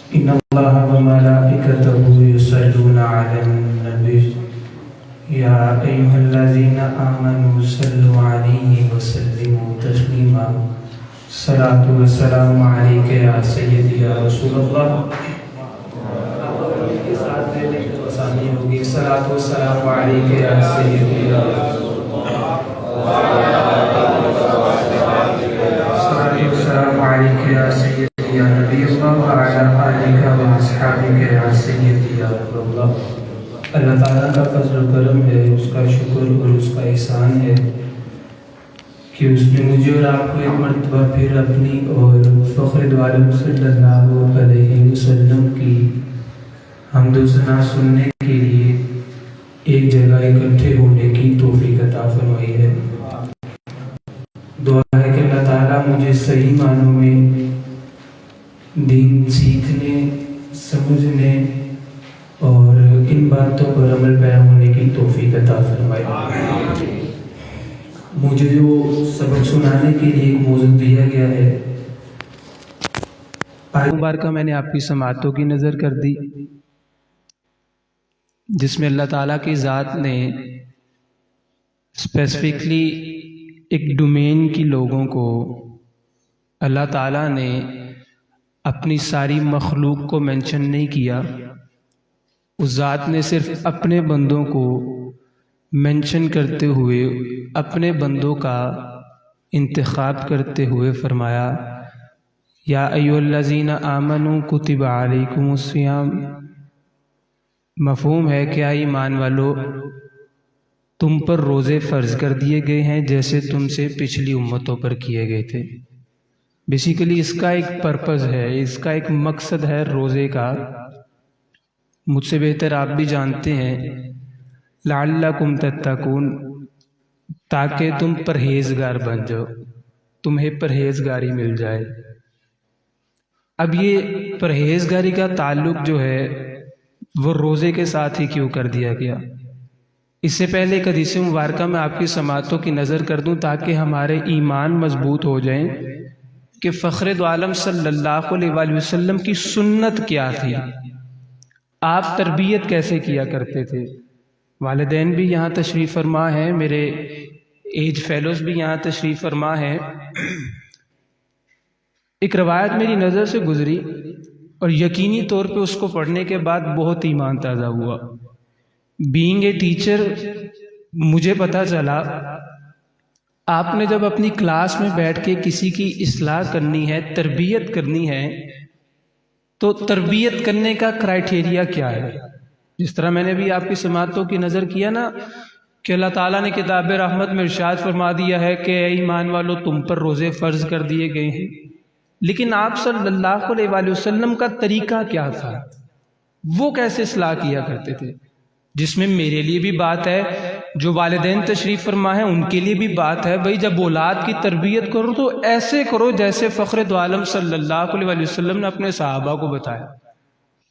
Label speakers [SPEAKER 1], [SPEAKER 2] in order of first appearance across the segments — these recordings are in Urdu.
[SPEAKER 1] إن الله وملائكته يصلون على النبي يا أيها الذين آمنوا صلوا عليه وسلموا تسليما الصلاة والسلام عليك يا سيدي يا رسول الله الصلاة والسلام عليك يا سيدي يا رسول الله الصلاة والسلام عليك يا سيدي یا نبی اللہ وعلی آلہ واصحابہ یا سیدی یا رسول اللہ۔ اللہ تعالیٰ کا فضل و کرم ہے، اس کا شکر اور اس کا احسان ہے کہ اس نے مجھے اور آپ کو ایک مرتبہ پھر اپنی اور فخر دو عالم صلی اللہ علیہ وسلم کی حمد و ثنا سننے کے لیے ایک جگہ اکٹھے ہونے کی توفیق عطا فرمائی ہے۔ دعا ہے کہ اللہ تعالیٰ مجھے صحیح معنوں میں دین سیکھنے، سمجھنے اور ان باتوں پر عمل پیرا ہونے کی توفیق عطا فرمائے۔ مجھے جو سبق سنانے کے لیے ایک موضوع دیا گیا ہے،
[SPEAKER 2] مبارکہ میں نے آپ کی سماعتوں کی نظر کر دی، جس میں اللہ تعالیٰ کی ذات نے اسپیسیفکلی ایک ڈومین کی لوگوں کو اللہ تعالیٰ نے اپنی ساری مخلوق کو مینشن نہیں کیا، اس ذات نے صرف اپنے بندوں کو مینشن کرتے ہوئے اپنے بندوں کا انتخاب کرتے ہوئے فرمایا یا ایھا الذین آمنوا کتب علیکم الصیام۔ مفہوم ہے کہ اے ایمان والو، تم پر روزے فرض کر دیے گئے ہیں جیسے تم سے پچھلی امتوں پر کیے گئے تھے۔ بیسیکلی اس کا ایک پرپز ہے، اس کا ایک مقصد ہے روزے کا، مجھ سے بہتر آپ بھی جانتے ہیں، لعلکم تتقون، تاکہ تم پرہیزگار بن جاؤ، تمہیں پرہیزگاری مل جائے۔ اب یہ پرہیزگاری کا تعلق جو ہے وہ روزے کے ساتھ ہی کیوں کر دیا گیا؟ اس سے پہلے ایک حدیث مبارکہ میں آپ کی سماعتوں کی نظر کر دوں تاکہ ہمارے ایمان مضبوط ہو جائیں کہ فخر دو عالم صلی اللہ علیہ وآلہ وسلم کی سنت کیا تھی، آپ تربیت کیسے کیا کرتے تھے۔ والدین بھی یہاں تشریف فرما ہیں، میرے ایج فیلوز بھی یہاں تشریف فرما ہیں۔ ایک روایت میری نظر سے گزری اور یقینی طور پہ اس کو پڑھنے کے بعد بہت ایمان تازہ ہوا۔ بینگ اے ٹیچر مجھے پتہ چلا آپ نے جب اپنی کلاس میں بیٹھ کے کسی کی اصلاح کرنی ہے، تربیت کرنی ہے، تو تربیت کرنے کا کرائٹیریا کیا ہے؟ جس طرح میں نے بھی آپ کی سماعتوں کی نظر کیا نا کہ اللہ تعالیٰ نے کتاب رحمت میں ارشاد فرما دیا ہے کہ اے ایمان والو تم پر روزے فرض کر دیے گئے ہیں، لیکن آپ صلی اللہ علیہ وآلہ وسلم کا طریقہ کیا تھا، وہ کیسے اصلاح کیا کرتے تھے؟ جس میں میرے لیے بھی بات ہے، جو والدین تشریف فرما ہیں ان کے لیے بھی بات ہے۔ بھائی جب اولاد کی تربیت کرو تو ایسے کرو جیسے فخر دو عالم صلی اللہ علیہ وآلہ وسلم نے اپنے صحابہ کو بتایا۔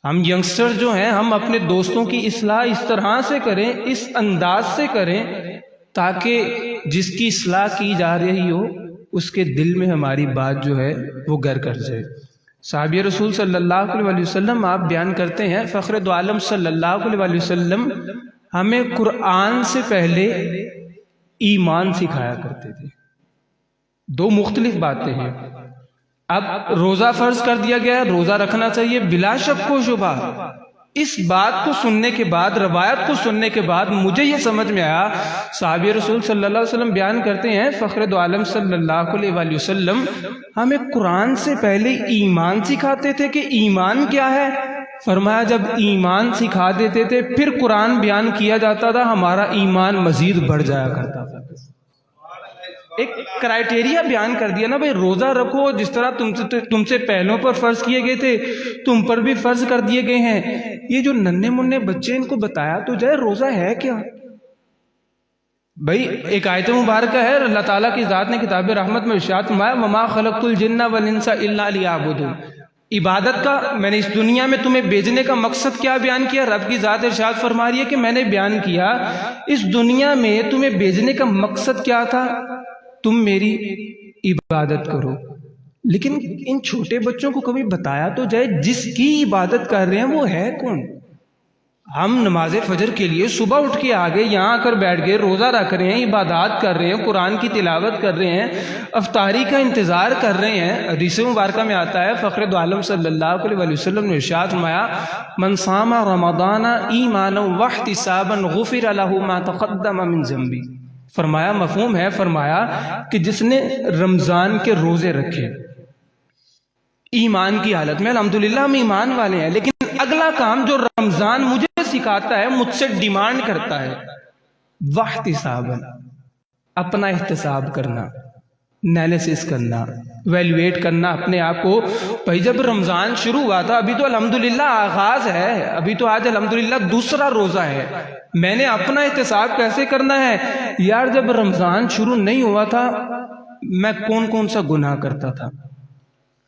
[SPEAKER 2] ہم ینگسٹر جو ہیں ہم اپنے دوستوں کی اصلاح اس طرح سے کریں، اس انداز سے کریں تاکہ جس کی اصلاح کی جا رہی ہو اس کے دل میں ہماری بات جو ہے وہ گر کر جائے۔ صحابی رسول صلی اللہ علیہ وآلہ وسلم آپ بیان کرتے ہیں فخر دو عالم صلی اللہ علیہ وآلہ وسلم ہمیں قرآن سے پہلے ایمان سکھایا کرتے تھے۔ دو مختلف باتیں ہیں۔ اب روزہ فرض کر دیا گیا ہے، روزہ رکھنا چاہیے بلا شک و شبہ۔ اس بات کو سننے کے بعد، روایت کو سننے کے بعد مجھے یہ سمجھ میں آیا، صحابی رسول صلی اللہ علیہ وسلم بیان کرتے ہیں فخر دو عالم صلی اللہ علیہ وآلہ وسلم ہمیں قرآن سے پہلے ایمان سکھاتے تھے کہ ایمان کیا ہے۔ فرمایا جب ایمان سکھا دیتے تھے پھر قرآن بیان کیا جاتا تھا، ہمارا ایمان مزید بڑھ جایا کرتا تھا۔ ایک کرائٹیریا بیان کر دیا نا، بھائی روزہ رکھو جس طرح تم سے پہلوں پر فرض کیے گئے تھے تم پر بھی فرض کر دیے گئے ہیں۔ یہ جو ننھے منھے بچے ان کو بتایا تو جائے روزہ ہے کیا۔ بھائی ایک آیت مبارکہ ہے، اللہ تعالیٰ کی ذات نے کتاب رحمت میں ارشاد فرمایا وما خلقت الجن والانس الا لیعبدون۔ عبادت کا میں نے اس دنیا میں تمہیں بھیجنے کا مقصد کیا بیان کیا؟ رب کی ذات ارشاد فرما رہی ہے کہ میں نے بیان کیا اس دنیا میں تمہیں بھیجنے کا مقصد کیا تھا؟ تم میری عبادت کرو۔ لیکن ان چھوٹے بچوں کو کبھی بتایا تو جائے جس کی عبادت کر رہے ہیں وہ ہے کون؟ ہم نماز فجر کے لیے صبح اٹھ کے آگے یہاں آ کر بیٹھ گئے، روزہ رکھ رہے ہیں، عبادات کر رہے ہیں، قرآن کی تلاوت کر رہے ہیں، افطاری کا انتظار کر رہے ہیں۔ حدیث مبارکہ میں آتا ہے، فخر دو عالم صلی اللہ علیہ وسلم نے ارشاد فرمایا، من صام رمضان ایمانا واحتسابا غفر له ما تقدم من ذنبی۔ فرمایا مفہوم ہے، فرمایا کہ جس نے رمضان کے روزے رکھے ایمان کی حالت میں، الحمدللہ ہم ایمان والے ہیں، لیکن اگلا کام جو رمضان مجھے سکھاتا ہے، مجھ سے ڈیمانڈ کرتا ہے، واحتسابا، اپنا احتساب کرنا، انالیسس کرنا، ویلیویٹ کرنا اپنے آپ کو۔ بھائی جب رمضان شروع ہوا تھا، ابھی تو الحمدللہ آغاز ہے، ابھی تو آج الحمدللہ دوسرا روزہ ہے، میں نے اپنا احتساب کیسے کرنا ہے؟ یار جب رمضان شروع نہیں ہوا تھا میں کون سا گناہ کرتا تھا؟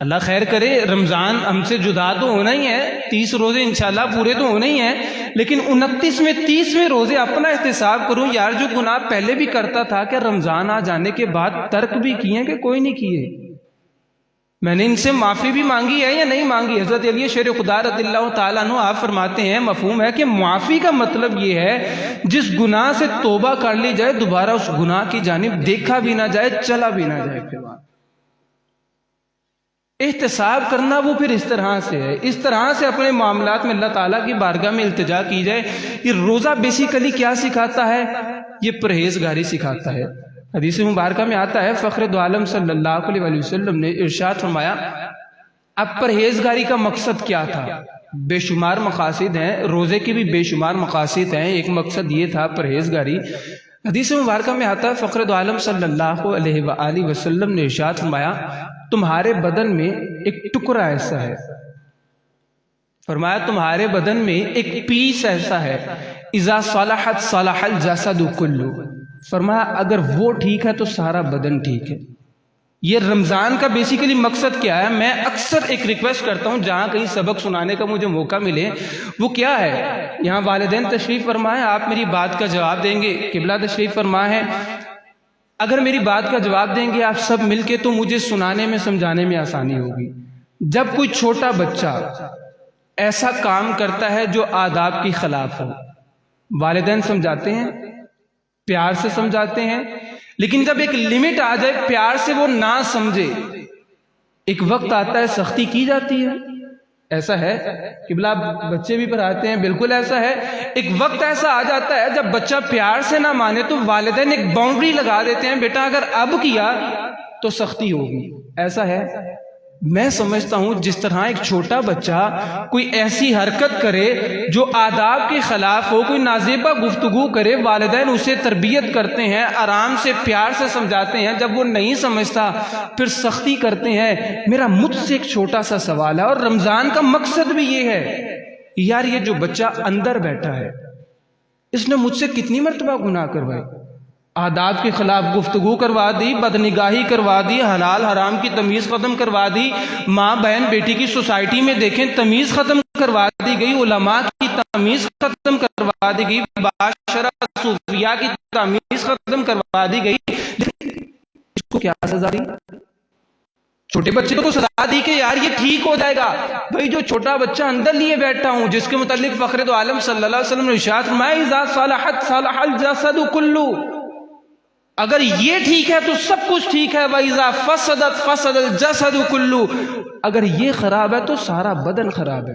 [SPEAKER 2] اللہ خیر کرے، رمضان ہم سے جدا تو ہونا ہی ہے، 30 روزے انشاءاللہ پورے تو ہونے ہی ہیں، لیکن 29 میں 30ویں روزے اپنا احتساب کروں، یار جو گناہ پہلے بھی کرتا تھا کہ رمضان آ جانے کے بعد ترک بھی کیے کہ کوئی نہیں کیے، میں نے ان سے معافی بھی مانگی ہے یا نہیں مانگی؟ حضرت علی شیر خدا رضی اللہ تعالیٰ عنہ آپ فرماتے ہیں، مفہوم ہے کہ معافی کا مطلب یہ ہے جس گناہ سے توبہ کر لی جائے دوبارہ اس گناہ کی جانب دیکھا بھی نہ جائے، چلا بھی نہ جائے۔ پھر احتساب کرنا وہ پھر اس طرح سے ہے، اس طرح سے اپنے معاملات میں اللہ تعالیٰ کی بارگاہ میں التجا کی جائے۔ یہ روزہ بیسیکلی کیا سکھاتا ہے؟ یہ پرہیزگاری سکھاتا ہے۔ حدیث مبارکہ میں آتا ہے، فخر دو عالم صلی اللہ علیہ وسلم نے ارشاد فرمایا، اب پرہیزگاری کا مقصد کیا تھا؟ بے شمار مقاصد ہیں، روزے کی بھی بے شمار مقاصد ہیں، ایک مقصد یہ تھا پرہیزگاری۔ حدیث مبارکہ میں آتا ہے، فخر دو عالم صلی اللہ علیہ وآلہ وسلم نے ارشاد فرمایا، تمہارے بدن میں ایک ٹکڑا ایسا ہے، فرمایا تمہارے بدن میں ایک پیس ایسا ہے، اذا صلحت صلح الجسد کلہ، فرمایا اگر وہ ٹھیک ہے تو سارا بدن ٹھیک ہے۔ یہ رمضان کا بیسیکلی مقصد کیا ہے؟ میں اکثر ایک ریکویسٹ کرتا ہوں جہاں کہیں سبق سنانے کا مجھے موقع ملے، وہ کیا ہے؟ یہاں والدین تشریف فرما ہے، آپ میری بات کا جواب دیں گے، قبلہ تشریف فرما ہے، اگر میری بات کا جواب دیں گے آپ سب مل کے تو مجھے سنانے میں سمجھانے میں آسانی ہوگی۔ جب کوئی چھوٹا بچہ ایسا کام کرتا ہے جو آداب کی خلاف ہو، والدین سمجھاتے ہیں، پیار سے سمجھاتے ہیں، لیکن جب ایک لمٹ آ جائے پیار سے وہ نہ سمجھے، ایک وقت آتا ہے سختی کی جاتی ہے۔ ایسا ہے قبلہ بچے بھی پڑھاتے ہیں، بالکل ایسا ہے۔ ایک وقت ایسا آ جاتا ہے جب بچہ پیار سے نہ مانے تو والدین ایک باؤنڈری لگا دیتے ہیں، بیٹا اگر اب کیا تو سختی ہوگی۔ ایسا ہے، میں سمجھتا ہوں جس طرح ایک چھوٹا بچہ کوئی ایسی حرکت کرے جو آداب کے خلاف ہو، کوئی نازیبہ گفتگو کرے، والدین اسے تربیت کرتے ہیں، آرام سے پیار سے سمجھاتے ہیں، جب وہ نہیں سمجھتا پھر سختی کرتے ہیں۔ میرا مجھ سے ایک چھوٹا سا سوال ہے، اور رمضان کا مقصد بھی یہ ہے، یار یہ جو بچہ اندر بیٹھا ہے اس نے مجھ سے کتنی مرتبہ گناہ کروائے، آداب کے خلاف گفتگو کروا دی، بدنگاہی کروا دی، حلال حرام کی تمیز ختم کروا دی، ماں بہن بیٹی کی سوسائٹی میں دیکھیں تمیز ختم کروا دی گئی، علماء کی تمیز ختم کروا دی گئی، معاشرہ صوفیاء کی تمیز ختم کروا دی گئی، لیکن اس کو کیا سزا دی؟ چھوٹے بچے کو سزا دی کہ یار یہ ٹھیک ہو جائے گا۔ بھئی جو چھوٹا بچہ اندر لیے بیٹھا ہوں، جس کے متعلق فخر دو عالم صلی اللہ علیہ وسلم نے ارشاد فرمایا، اذا صلحت صلح الجسد کلہ، اگر یہ ٹھیک ہے تو سب کچھ ٹھیک ہے، وَإِذَا فَسَدَتْ فَسَدَ الْجَسَدُ كُلُّ، اگر یہ خراب ہے تو سارا بدن خراب ہے۔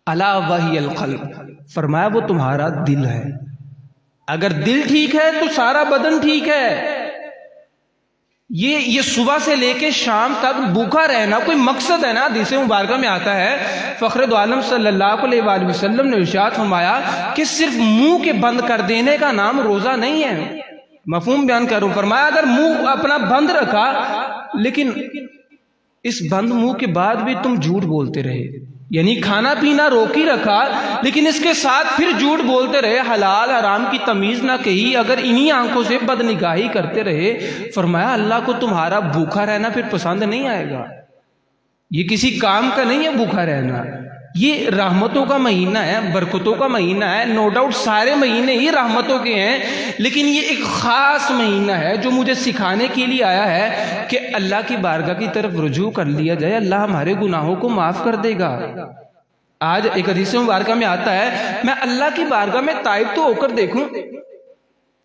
[SPEAKER 2] أَلَا وَهِيَ الْقَلْبُ، فرمایا وہ تمہارا دل ہے، اگر دل ٹھیک ہے تو سارا بدن ٹھیک ہے۔ یہ صبح سے لے کے شام تک بھوکا رہنا کوئی مقصد ہے نا؟ حدیث مبارکہ میں آتا ہے، فخر دو عالم صلی اللہ علیہ وآلہ وسلم نے ارشاد فرمایا کہ صرف منہ کے بند کر دینے کا نام روزہ نہیں ہے۔ مفہوم بیان کروں، فرمایا اگر منہ اپنا بند رکھا لیکن اس بند منہ کے بعد بھی تم جھوٹ بولتے رہے، یعنی کھانا پینا روکی رکھا لیکن اس کے ساتھ پھر جھوٹ بولتے رہے، حلال حرام کی تمیز نہ کہی، اگر انہی آنکھوں سے بدنگاہی کرتے رہے، فرمایا اللہ کو تمہارا بھوکا رہنا پھر پسند نہیں آئے گا۔ یہ کسی کام کا نہیں ہے بھوکا رہنا، یہ رحمتوں کا مہینہ ہے، برکتوں کا مہینہ ہے. نو ڈاؤٹ سارے مہینے ہی رحمتوں کے ہیں، لیکن یہ ایک خاص مہینہ ہے جو مجھے سکھانے کے لیے آیا ہے کہ اللہ کی بارگاہ کی طرف رجوع کر لیا جائے، اللہ ہمارے گناہوں کو معاف کر دے گا. آج ایک حدیث مبارکہ میں آتا ہے میں اللہ کی بارگاہ میں تائب تو ہو کر دیکھوں.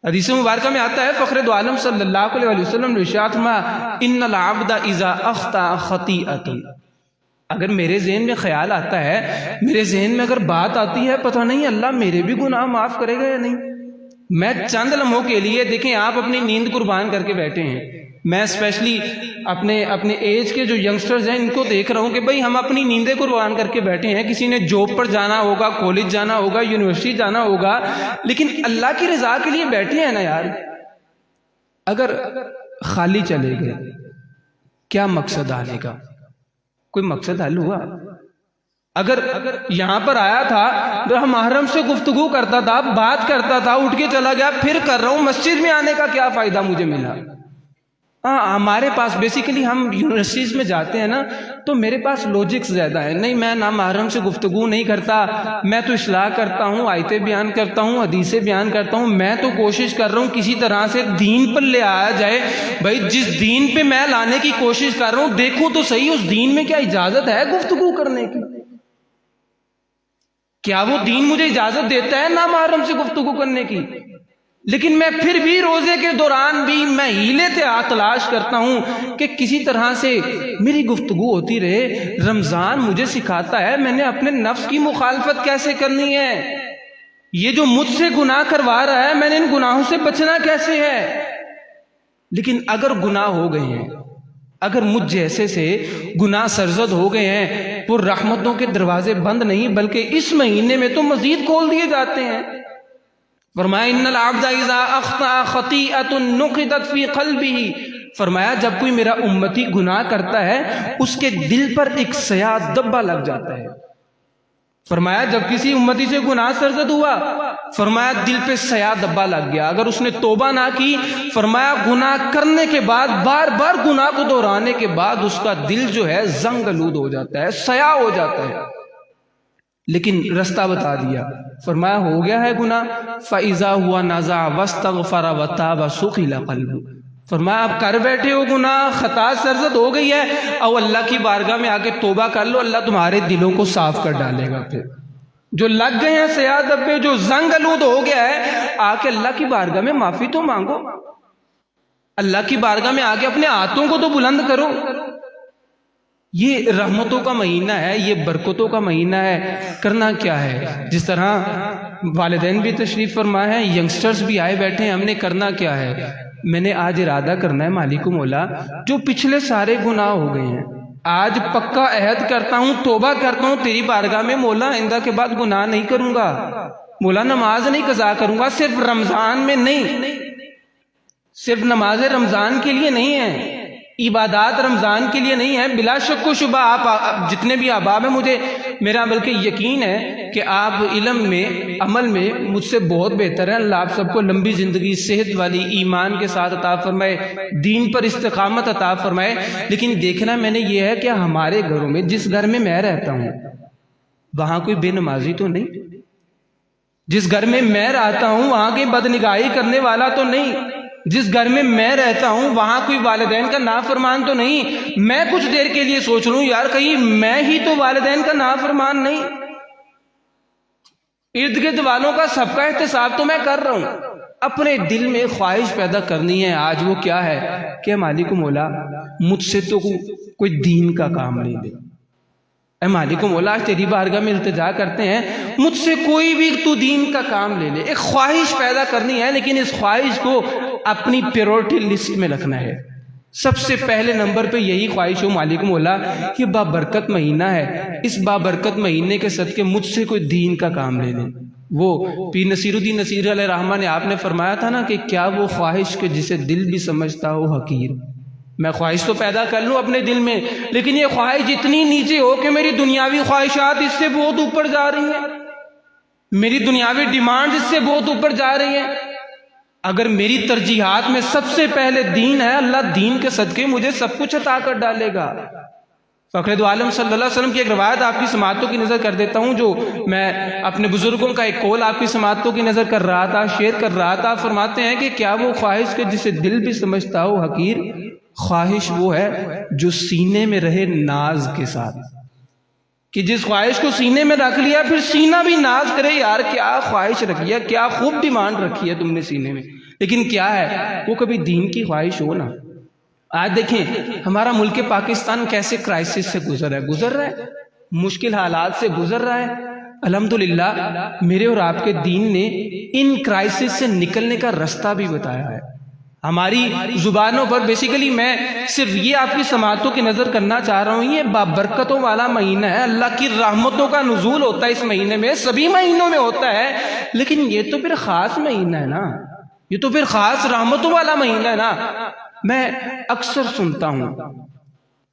[SPEAKER 2] حدیث مبارکہ میں آتا ہے فخر دو عالم صلی اللہ علیہ وسلم نے ارشاد فرمایا ان العبد اذا اخطأ خطیئۃ، اگر میرے ذہن میں خیال آتا ہے، میرے ذہن میں اگر بات آتی ہے، پتہ نہیں اللہ میرے بھی گناہ معاف کرے گا یا نہیں. میں چند لمحوں کے لیے، دیکھیں آپ اپنی نیند قربان کر کے بیٹھے ہیں، میں اسپیشلی اپنے ایج کے جو ینگسٹرز ہیں ان کو دیکھ رہا ہوں کہ بھئی ہم اپنی نیندیں قربان کر کے بیٹھے ہیں. کسی نے جاب پر جانا ہوگا، کالج جانا ہوگا، یونیورسٹی جانا ہوگا، لیکن اللہ کی رضا کے لیے بیٹھے ہیں نا یار. اگر خالی چلے گئے کیا مقصد آنے کا؟ کوئی مقصد حل ہوا؟ اگر یہاں پر آیا تھا، محرم سے گفتگو کرتا تھا، بات کرتا تھا، اٹھ کے چلا گیا، پھر کر رہا ہوں، مسجد میں آنے کا کیا فائدہ مجھے ملا؟ ہمارے پاس بیسیکلی ہم یونیورسٹیز میں جاتے ہیں نا تو میرے پاس لاجکس زیادہ ہے. نہیں میں نہ محرم سے گفتگو نہیں کرتا، میں تو اصلاح کرتا ہوں، آیتیں بیان کرتا ہوں، حدیثیں بیان کرتا ہوں. میں تو کوشش کر رہا ہوں کسی طرح سے دین پر لے آیا جائے. بھائی جس دین پہ میں لانے کی کوشش کر رہا ہوں دیکھوں تو صحیح اس دین میں کیا اجازت ہے گفتگو کرنے کی. کیا وہ دین مجھے اجازت دیتا ہے نہ محرم سے گفتگو کرنے کی؟ لیکن میں پھر بھی روزے کے دوران بھی میں ہیلے تلاش کرتا ہوں کہ کسی طرح سے میری گفتگو ہوتی رہے. رمضان مجھے سکھاتا ہے میں نے اپنے نفس کی مخالفت کیسے کرنی ہے. یہ جو مجھ سے گناہ کروا رہا ہے میں نے ان گناہوں سے بچنا کیسے ہے. لیکن اگر گناہ ہو گئے ہیں، اگر مجھ جیسے سے گناہ سرزد ہو گئے ہیں، وہ رحمتوں کے دروازے بند نہیں بلکہ اس مہینے میں تو مزید کھول دیے جاتے ہیں. فرمایا ان العبد اذا اخطأ خطیئۃ نقدت فی قلبہ، فرمایا جب کوئی میرا امتی گناہ کرتا ہے اس کے دل پر ایک سیاہ دبا لگ جاتا ہے. فرمایا جب کسی امتی سے گناہ سرزد ہوا، فرمایا دل پہ سیاہ دبا لگ گیا. اگر اس نے توبہ نہ کی، فرمایا گناہ کرنے کے بعد بار بار گناہ کو دہرانے کے بعد اس کا دل جو ہے زنگ آلود ہو جاتا ہے، سیاہ ہو جاتا ہے. لیکن رستہ بتا دیا، فرمایا ہو گیا ہے گناہ، فَإِذَا هُوَ نَزَعَ وَاسْتَغْفَرَ وَتَابَ سُقِلَ قَلْبُهُ. فرمایا آپ کر بیٹھے ہو گناہ، خطا سرزد ہو گئی ہے، او اللہ کی بارگاہ میں آ کے توبہ کر لو، اللہ تمہارے دلوں کو صاف کر ڈالے گا. پھر جو لگ گئے ہیں سیاہ دبے، جو زنگ آلود ہو گیا ہے، آ کے اللہ کی بارگاہ میں معافی تو مانگو. اللہ کی بارگاہ میں آ کے اپنے ہاتھوں کو تو بلند کرو. یہ رحمتوں کا مہینہ ہے، یہ برکتوں کا مہینہ ہے. کرنا کیا ہے؟ جس طرح والدین بھی تشریف فرما ہے، ینگسٹرز بھی آئے بیٹھے ہیں، ہم نے کرنا کیا ہے؟ میں نے آج ارادہ کرنا ہے مالک مولا جو پچھلے سارے گناہ ہو گئے ہیں، آج پکا عہد کرتا ہوں، توبہ کرتا ہوں تیری بارگاہ میں، مولا آئندہ کے بعد گناہ نہیں کروں گا. مولا نماز نہیں قضا کروں گا، صرف رمضان میں نہیں، صرف نماز رمضان کے لیے نہیں ہے، عبادات رمضان کے لیے نہیں ہے. بلا شک و شبہ آپ جتنے بھی احباب ہیں، مجھے میرا بلکہ یقین ہے کہ آپ علم میں عمل میں مجھ سے بہت بہتر ہیں. اللہ آپ سب کو لمبی زندگی، صحت والی، ایمان کے ساتھ عطا فرمائے، دین پر استقامت عطا فرمائے. لیکن دیکھنا میں نے یہ ہے کہ ہمارے گھروں میں، جس گھر میں میں رہتا ہوں وہاں کوئی بے نمازی تو نہیں، جس گھر میں میں رہتا ہوں وہاں کی بدنگاہی کرنے والا تو نہیں، جس گھر میں میں رہتا ہوں وہاں کوئی والدین کا نافرمان تو نہیں. میں کچھ دیر کے لیے سوچ لوں یار کہیں میں ہی تو والدین کا نافرمان نہیں. ارد گرد والوں کا سب کا احتساب تو میں کر رہا ہوں. اپنے دل میں خواہش پیدا کرنی ہے آج، وہ کیا ہے کہ مالک مولا مجھ سے تو کوئی دین کا کام نہیں دے. اے مالک مولا آج تیری بارگاہ میں التجا کرتے ہیں، مجھ سے کوئی بھی تو دین کا کام لے لے. ایک خواہش پیدا کرنی ہے، لیکن اس خواہش کو اپنی پیورٹی لسٹ میں رکھنا ہے. سب سے پہلے نمبر پہ یہی خواہش ہو مالک مولا، یہ بابرکت مہینہ ہے، اس بابرکت مہینے کے صدقے مجھ سے کوئی دین کا کام لے لے. وہ پیر نصیر الدین نصیر علیہ رحمہ نے آپ نے فرمایا تھا نا کہ کیا وہ خواہش کہ جسے دل بھی سمجھتا ہو حقیر. میں خواہش تو پیدا کر لوں اپنے دل میں، لیکن یہ خواہش اتنی نیچے ہو کہ میری دنیاوی خواہشات اس سے بہت اوپر جا رہی ہیں، میری دنیاوی ڈیمانڈ اس سے بہت اوپر جا رہی ہیں. اگر میری ترجیحات میں سب سے پہلے دین ہے، اللہ دین کے صدقے مجھے سب کچھ عطا کر ڈالے گا. فخر دو عالم صلی اللہ علیہ وسلم کی ایک روایت آپ کی سماعتوں کی نظر کر دیتا ہوں، جو میں اپنے بزرگوں کا ایک قول آپ کی سماعتوں کی نظر کر رہا تھا، شیئر کر رہا تھا۔ فرماتے ہیں کہ کیا وہ خواہش کہ جسے دل بھی سمجھتا ہو حقیر، خواہش وہ ہے جو سینے میں رہے ناز کے ساتھ، کہ جس خواہش کو سینے میں رکھ لیا پھر سینہ بھی ناز کرے، یار کیا خواہش رکھی ہے، کیا خوب ڈیمانڈ رکھی ہے تم نے سینے میں، لیکن کیا ہے وہ کبھی دین کی خواہش ہو نا۔ آج دیکھیں ہمارا ملک پاکستان کیسے کرائسس سے گزر رہا ہے، مشکل حالات سے گزر رہا ہے۔ الحمدللہ میرے اور آپ کے دین نے ان کرائسس سے نکلنے کا رستہ بھی بتایا ہے۔ ہماری زبانوں پر بیسیکلی میں صرف یہ آپ کی سماعتوں کی نظر کرنا چاہ رہا ہوں، یہ بابرکتوں والا مہینہ ہے، اللہ کی رحمتوں کا نزول ہوتا ہے اس مہینے میں، سبھی مہینوں میں ہوتا ہے، لیکن یہ تو پھر خاص مہینہ ہے نا، یہ تو پھر خاص رحمتوں والا مہینہ ہے نا۔ میں اکثر سنتا ہوں،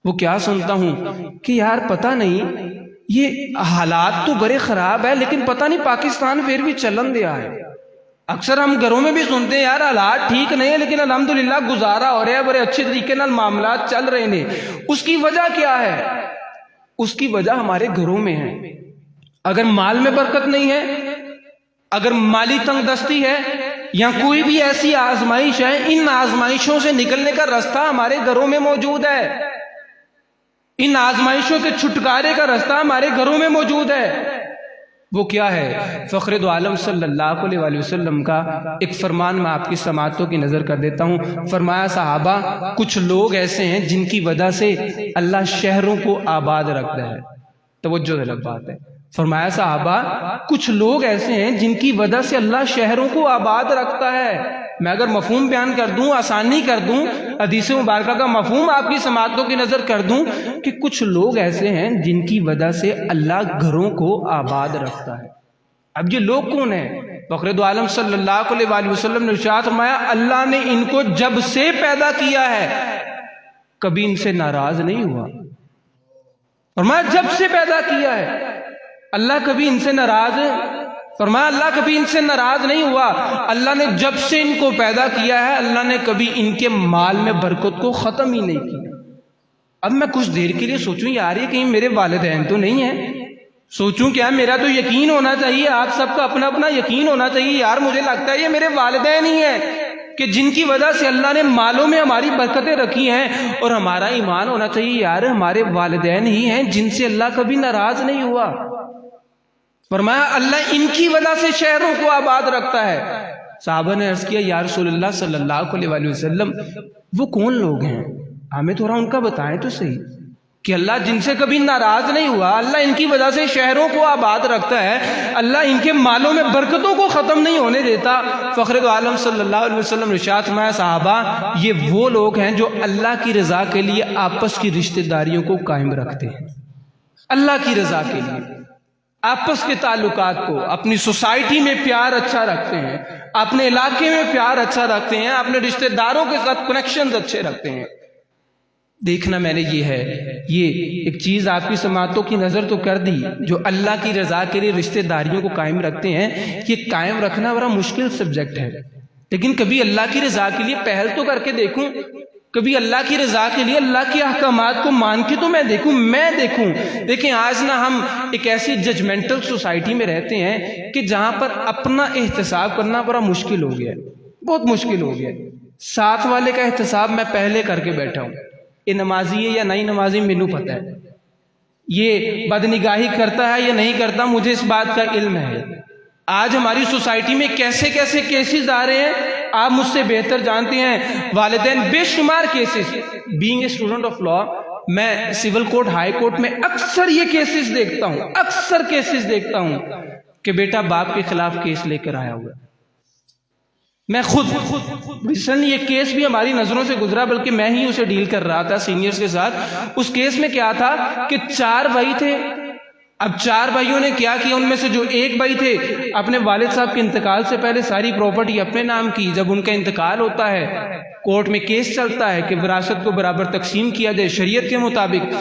[SPEAKER 2] وہ کیا سنتا ہوں کہ یار پتہ نہیں یہ حالات تو بڑے خراب ہے لیکن پتہ نہیں پاکستان پھر بھی چلن دیا ہے۔ اکثر ہم گھروں میں بھی سنتے ہیں یار حالات ٹھیک نہیں ہے لیکن الحمدللہ گزارا ہو رہا ہے، بڑے اچھے طریقے نال معاملات چل رہے ہیں۔ اس کی وجہ کیا ہے؟ اس کی وجہ ہمارے گھروں میں ہے۔ اگر مال میں برکت نہیں ہے، اگر مالی تنگ دستی ہے یا کوئی بھی ایسی آزمائش ہے، ان آزمائشوں سے نکلنے کا رستہ ہمارے گھروں میں موجود ہے، ان آزمائشوں کے چھٹکارے کا رستہ ہمارے گھروں میں موجود ہے۔ وہ کیا ہے؟ فخر دو عالم صلی اللہ علیہ وسلم کا ایک فرمان میں آپ کی سماعتوں کی نظر کر دیتا ہوں۔ فرمایا صحابہ کچھ لوگ ایسے ہیں جن کی وجہ سے اللہ شہروں کو آباد رکھتا ہے۔ توجہ طلب بات ہے۔ فرمایا صحابہ کچھ لوگ ایسے ہیں جن کی وجہ سے اللہ شہروں کو آباد رکھتا ہے۔ میں اگر مفہوم بیان کر دوں، آسانی کر دوں، حدیث مبارکہ کا مفہوم آپ کی سماعتوں کی نظر کر دوں کہ کچھ لوگ ایسے ہیں جن کی وجہ سے اللہ گھروں کو آباد رکھتا ہے۔ اب یہ لوگ کون ہیں؟ فخر دو عالم صلی اللہ علیہ وسلم نے ارشاد فرمایا اللہ نے ان کو جب سے پیدا کیا ہے کبھی ان سے ناراض نہیں ہوا۔ فرمایا جب سے پیدا کیا ہے اللہ کبھی ان سے ناراض، فرمایا اللہ کبھی ان سے ناراض نہیں ہوا۔ اللہ نے جب سے ان کو پیدا کیا ہے اللہ نے کبھی ان کے مال میں برکت کو ختم ہی نہیں کیا۔ اب میں کچھ دیر کے لیے سوچوں یار یہ کہیں میرے والدین تو نہیں ہیں، سوچوں کیا میرا تو یقین ہونا چاہیے، آپ سب کا اپنا اپنا یقین ہونا چاہیے، یار مجھے لگتا ہے یہ میرے والدین ہی ہیں کہ جن کی وجہ سے اللہ نے مالوں میں ہماری برکتیں رکھی ہیں، اور ہمارا ایمان ہونا چاہیے یار ہمارے والدین ہی ہیں جن سے اللہ کبھی ناراض نہیں ہوا۔ فرمایا اللہ ان کی وجہ سے شہروں کو آباد رکھتا ہے۔ صحابہ نے عرض کیا یا رسول اللہ صلی اللہ علیہ وسلم وہ کون لوگ ہیں؟ ہمیں تھوڑا ان کا بتائیں تو صحیح، کہ اللہ جن سے کبھی ناراض نہیں ہوا، اللہ ان کی وجہ سے شہروں کو آباد رکھتا ہے، اللہ ان کے مالوں میں برکتوں کو ختم نہیں ہونے دیتا۔ فخر دو عالم صلی اللہ علیہ وسلم نے ارشاد فرمایا صحابہ یہ وہ لوگ ہیں جو اللہ کی رضا کے لیے آپس کی رشتہ داریوں کو قائم رکھتے ہیں، اللہ کی رضا کے لیے آپس کے تعلقات کو، اپنی سوسائٹی میں پیار اچھا رکھتے ہیں، اپنے علاقے میں پیار اچھا رکھتے ہیں، اپنے رشتہ داروں کے ساتھ کنیکشنز اچھے رکھتے ہیں۔ دیکھنا میں نے یہ ایک چیز آپ کی سماعتوں کی نظر تو کر دی، جو اللہ کی رضا کے لیے رشتہ داریوں کو قائم رکھتے ہیں، یہ قائم رکھنا بڑا مشکل سبجیکٹ ہے، لیکن کبھی اللہ کی رضا کے لیے پہل تو کر کے دیکھوں، کبھی اللہ کی رضا کے لیے اللہ کے احکامات کو مان کے تو میں دیکھوں۔ دیکھیں آج نہ ہم ایک ایسی ججمنٹل سوسائٹی میں رہتے ہیں کہ جہاں پر اپنا احتساب کرنا بڑا مشکل ہو گیا ہے، بہت مشکل ہو گیا ہے۔ ساتھ والے کا احتساب میں پہلے کر کے بیٹھا ہوں، یہ نمازی ہے یا نہیں نمازی مینوں پتہ ہے، یہ بدنگاہی کرتا ہے یا نہیں کرتا مجھے اس بات کا علم ہے۔ آج ہماری سوسائٹی میں کیسے کیسے کیسز آ رہے ہیں آپ مجھ سے بہتر جانتے ہیں، والدین بے شمار cases. Being a student of law میں سول کورٹ ہائی کورٹ میں اکثر یہ کیسز دیکھتا ہوں، اکثر کیسز دیکھتا ہوں کہ بیٹا باپ کے خلاف کیس لے کر آیا ہوا ہے۔ میں خود ریسنٹلی یہ کیس بھی ہماری نظروں سے گزرا، بلکہ میں ہی اسے ڈیل کر رہا تھا سینئرز کے ساتھ۔ اس کیس میں کیا تھا کہ 4 بھائی تھے، اب 4 بھائیوں نے کیا کیا، ان میں سے جو ایک بھائی تھے اپنے والد صاحب کے انتقال سے پہلے ساری پراپرٹی اپنے نام کی، جب ان کا انتقال ہوتا ہے کورٹ میں کیس چلتا ہے کہ وراثت کو برابر تقسیم کیا جائے شریعت کے مطابق،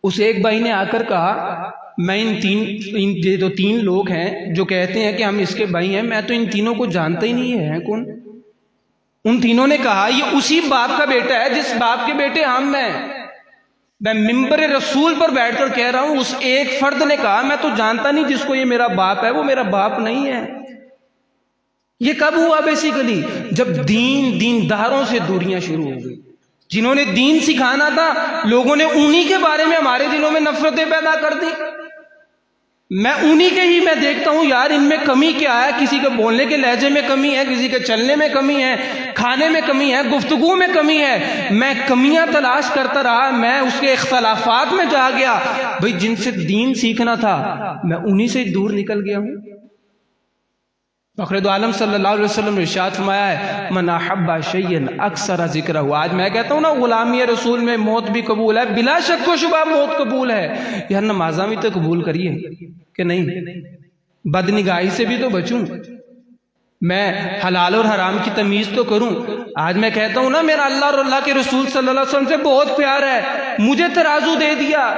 [SPEAKER 2] اس ایک بھائی نے آ کر کہا میں یہ جو 3 لوگ ہیں جو کہتے ہیں کہ ہم اس کے بھائی ہیں، میں تو ان تینوں کو جانتا ہی نہیں ہے کون۔ ان تینوں نے کہا یہ اسی باپ کا بیٹا ہے جس باپ کے بیٹے ہم ہیں، میں ممبر رسول پر بیٹھ کر کہہ رہا ہوں، اس ایک فرد نے کہا میں تو جانتا نہیں جس کو یہ میرا باپ ہے وہ میرا باپ نہیں ہے۔ یہ کب ہوا بیسیکلی؟ جب دینداروں سے دوریاں شروع ہو گئی، جنہوں نے دین سکھانا تھا لوگوں نے انہی کے بارے میں ہمارے دلوں میں نفرتیں پیدا کر دی۔ میں انہی کے ہی میں دیکھتا ہوں یار ان میں کمی کیا ہے، کسی کے بولنے کے لہجے میں کمی ہے، کسی کے چلنے میں کمی ہے، کھانے میں کمی ہے، گفتگو میں کمی ہے۔ میں کمیاں تلاش کرتا رہا، میں اس کے اختلافات میں جا گیا۔ بھئی جن سے دین سیکھنا تھا میں انہی سے دور نکل گیا ہوں۔ فخر دو عالم صلی اللہ علیہ وسلم نے ارشاد فرمایا ہے من احب شیئا اکثر ذکرہ۔ آج میں کہتا ہوں نا غلامی رسول میں موت بھی قبول ہے، بلا شک و شبہ موت قبول ہے۔ یار نمازاں بھی تو قبول کریے کہ نہیں؟ بد نگاہی سے بھی تو بچوں، میں حلال اور حرام کی تمیز تو کروں۔ آج میں کہتا ہوں نا میرا اللہ اور اللہ کے رسول صلی اللہ علیہ وسلم سے بہت پیار ہے، مجھے ترازو دے دیا،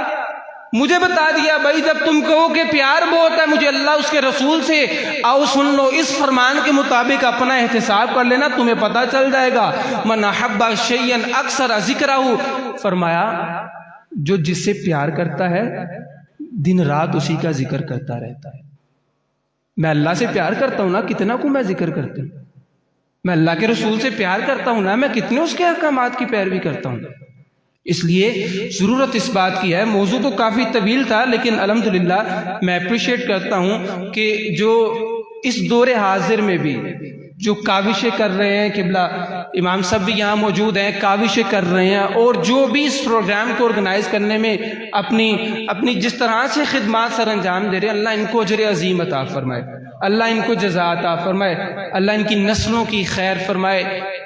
[SPEAKER 2] مجھے بتا دیا بھائی جب تم کہو کہ پیار بہت ہے مجھے اللہ اس کے رسول سے، آؤ سن لو اس فرمان کے مطابق اپنا احتساب کر لینا، تمہیں پتہ چل جائے گا۔ من احب شیئا اکثر ذکرہ، فرمایا جو جس سے پیار کرتا ہے دن رات اسی کا ذکر کرتا رہتا ہے۔ میں اللہ سے پیار کرتا ہوں نا، کتنا کو میں ذکر کرتا ہوں۔ میں اللہ کے رسول سے پیار کرتا ہوں نا، میں کتنے اس کے احکامات کی پیروی کرتا ہوں۔ اس لیے ضرورت اس بات کی ہے، موضوع تو کافی طویل تھا لیکن الحمدللہ میں اپریشیٹ کرتا ہوں کہ جو اس دور حاضر میں بھی جو کاوشیں کر رہے ہیں، قبلہ امام صاحب بھی یہاں موجود ہیں، کاوشیں کر رہے ہیں، اور جو بھی اس پروگرام کو آرگنائز کرنے میں اپنی جس طرح سے خدمات سر انجام دے رہے ہیں، اللہ ان کو اجر عظیم عطا فرمائے، اللہ ان کو جزا عطا فرمائے، اللہ ان کی نسلوں کی خیر فرمائے،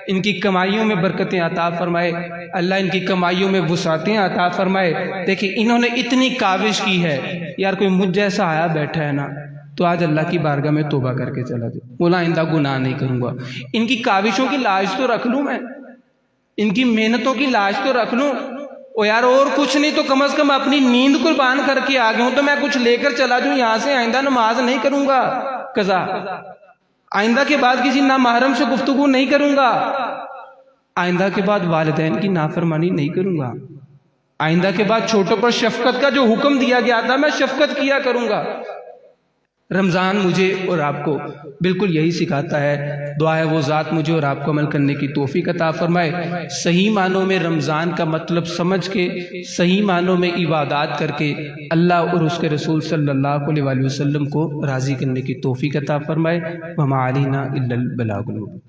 [SPEAKER 2] ان کی کمائیوں میں برکتیں عطا فرمائے، اللہ ان کی کمائیوں میں وسعتیں عطا فرمائے۔ دیکھیں انہوں نے اتنی کاوش کی ہے، یار کوئی مجھ جیسا آیا بیٹھا ہے نا تو آج اللہ کی بارگاہ میں توبہ کر کے چلا جائے، بولا آئندہ گناہ نہیں کروں گا۔ ان کی کاوشوں کی لاج تو رکھ لوں، میں ان کی محنتوں کی لاج تو رکھ لوں، او یار اور کچھ نہیں تو کم از کم اپنی نیند قربان کر کے آگے ہوں تو میں کچھ لے کر چلا جاؤں یہاں سے، آئندہ نماز نہیں کروں گا قضا، آئندہ کے بعد کسی نامحرم سے گفتگو نہیں کروں گا، آئندہ کے بعد والدین کی نافرمانی نہیں کروں گا، آئندہ کے بعد چھوٹوں پر شفقت کا جو حکم دیا گیا تھا میں شفقت کیا کروں گا۔ رمضان مجھے اور آپ کو بالکل یہی سکھاتا ہے۔ دعا ہے وہ ذات مجھے اور آپ کو عمل کرنے کی توفیق عطا فرمائے، صحیح معنوں میں رمضان کا مطلب سمجھ کے صحیح معنوں میں عبادات کر کے اللہ اور اس کے رسول صلی اللہ علیہ وسلم کو راضی کرنے کی توفیق عطا فرمائے۔ وما علینا الا البلاغ المبین۔